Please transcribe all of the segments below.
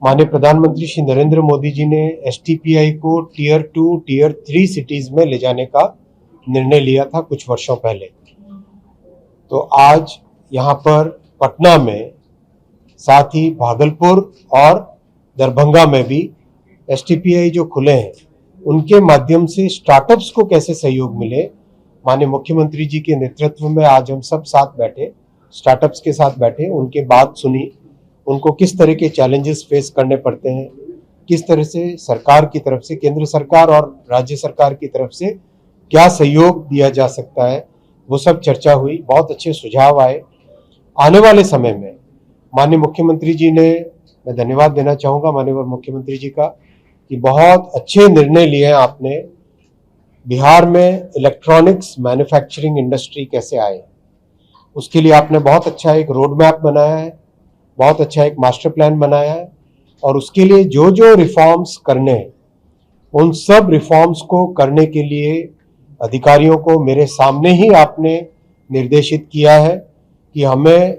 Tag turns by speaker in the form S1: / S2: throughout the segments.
S1: माननीय प्रधानमंत्री श्री नरेंद्र मोदी जी ने एसटीपीआई को टीयर 2, टीयर 3 सिटीज में ले जाने का निर्णय लिया था कुछ वर्षों पहले। तो आज यहाँ पर पटना में, साथ ही भागलपुर और दरभंगा में भी एसटीपीआई जो खुले हैं, उनके माध्यम से स्टार्टअप्स को कैसे सहयोग मिले, माननीय मुख्यमंत्री जी के नेतृत्व में आज हम सब साथ बैठे, स्टार्टअप्स के साथ बैठे, उनके बात सुनी, उनको किस तरह के चैलेंजेस फेस करने पड़ते हैं, किस तरह से सरकार की तरफ से, केंद्र सरकार और राज्य सरकार की तरफ से क्या सहयोग दिया जा सकता है, वो सब चर्चा हुई। बहुत अच्छे सुझाव आए। आने वाले समय में माननीय मुख्यमंत्री जी ने, मैं धन्यवाद देना चाहूँगा माननीय मुख्यमंत्री जी का, कि बहुत अच्छे निर्णय लिए हैं आपने। बिहार में इलेक्ट्रॉनिक्स मैन्युफैक्चरिंग इंडस्ट्री कैसे आए, उसके लिए आपने बहुत अच्छा एक रोड मैप बनाया है, बहुत अच्छा एक मास्टर प्लान बनाया है, और उसके लिए जो जो रिफॉर्म्स करने हैं, उन सब रिफॉर्म्स को करने के लिए अधिकारियों को मेरे सामने ही आपने निर्देशित किया है कि हमें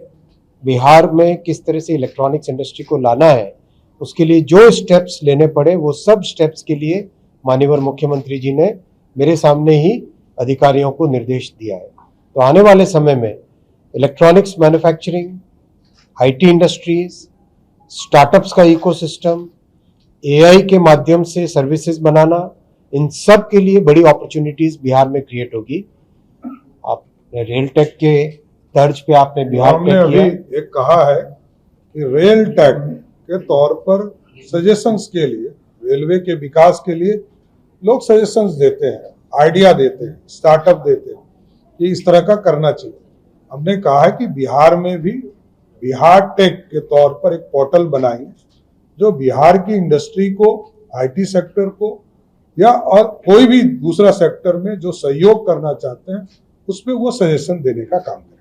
S1: बिहार में किस तरह से इलेक्ट्रॉनिक्स इंडस्ट्री को लाना है। उसके लिए जो स्टेप्स लेने पड़े, वो सब स्टेप्स के लिए माननीय मुख्यमंत्री जी ने मेरे सामने ही अधिकारियों को निर्देश दिया है। तो आने वाले समय में electronics manufacturing, IT industries, startups का इकोसिस्टम, एआई के माध्यम से सर्विसेज बनाना, इन सब के लिए बड़ी अपॉर्चुनिटीज बिहार में क्रिएट होगी। आपने रेल टेक के तर्ज पे आपने बिहार टेक
S2: अभी एक कहा है कि रेल टेक के तौर पर सजेशंस के लिए, रेलवे के विकास के लिए लोग सजेशंस देते हैं, आइडिया देते हैं, स्टार्टअप देते हैं कि इस तरह का करना चाहिए। हमने कहा है कि बिहार में भी बिहार टेक के तौर पर एक पोर्टल बनाएंगे जो बिहार की इंडस्ट्री को, आईटी सेक्टर को या और कोई भी दूसरा सेक्टर में जो सहयोग करना चाहते हैं उसमें वो सजेशन देने का काम करें।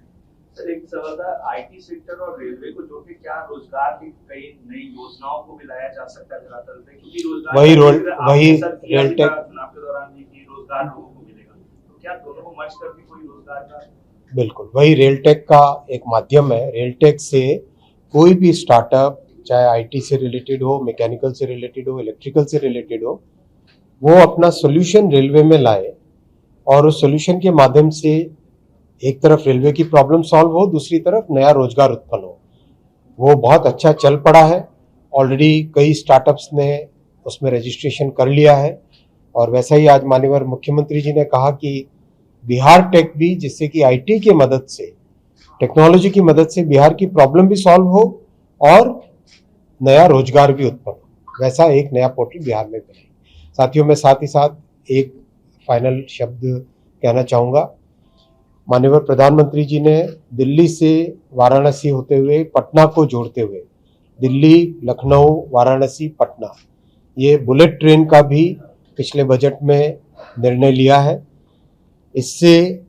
S3: सर, एक सवाल था, आईटी सेक्टर और रेलवे को जोड़ के क्या रोजगार की कई नई योजनाओं को भी लाया जा सकता है धरातल पे? क्योंकि रोजगार
S1: वही रेल टेक
S3: चुनाव के दौरान भी कि रोजगार लोगों को मिलेगा, तो क्या दोनों को मर्ज करके कोई रोजगार का?
S1: बिल्कुल, वही रेलटेक का एक माध्यम है। रेलटेक से कोई भी स्टार्टअप, चाहे आईटी से रिलेटेड हो, मैकेनिकल से रिलेटेड हो, इलेक्ट्रिकल से रिलेटेड हो, वो अपना सोल्यूशन रेलवे में लाए और उस सोल्यूशन के माध्यम से एक तरफ रेलवे की प्रॉब्लम सॉल्व हो, दूसरी तरफ नया रोजगार उत्पन्न हो। वो बहुत अच्छा चल पड़ा है। ऑलरेडी कई स्टार्टअप्स ने उसमें रजिस्ट्रेशन कर लिया है, और वैसा ही आज माननीय मुख्यमंत्री जी ने कहा कि बिहार टेक भी, जिससे कि आईटी की मदद से, टेक्नोलॉजी की मदद से बिहार की प्रॉब्लम भी सॉल्व हो और नया रोजगार भी उत्पन्न हो, वैसा एक नया पोर्टल बिहार में बने। साथियों, मैं साथ ही साथ एक फाइनल शब्द कहना चाहूँगा। माननीय प्रधानमंत्री जी ने दिल्ली से वाराणसी होते हुए पटना को जोड़ते हुए, दिल्ली, लखनऊ, वाराणसी, पटना, ये बुलेट ट्रेन का भी पिछले बजट में निर्णय लिया है। इससे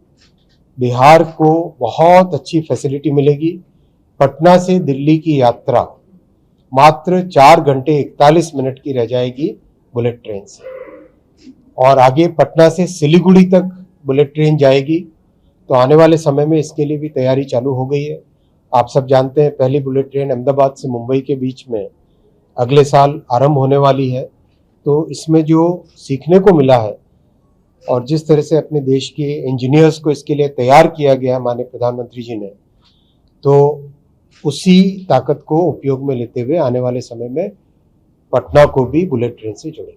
S1: बिहार को बहुत अच्छी फैसिलिटी मिलेगी। पटना से दिल्ली की यात्रा मात्र 4 घंटे 41 मिनट की रह जाएगी बुलेट ट्रेन से, और आगे पटना से सिलीगुड़ी तक बुलेट ट्रेन जाएगी। तो आने वाले समय में इसके लिए भी तैयारी चालू हो गई है। आप सब जानते हैं, पहली बुलेट ट्रेन अहमदाबाद से मुंबई के बीच में अगले साल आरंभ होने वाली है। तो इसमें जो सीखने को मिला है और जिस तरह से अपने देश के इंजीनियर्स को इसके लिए तैयार किया गया है माननीय प्रधानमंत्री जी ने, तो उसी ताकत को उपयोग में लेते हुए आने वाले समय में पटना को भी बुलेट ट्रेन से जोड़ेंगे।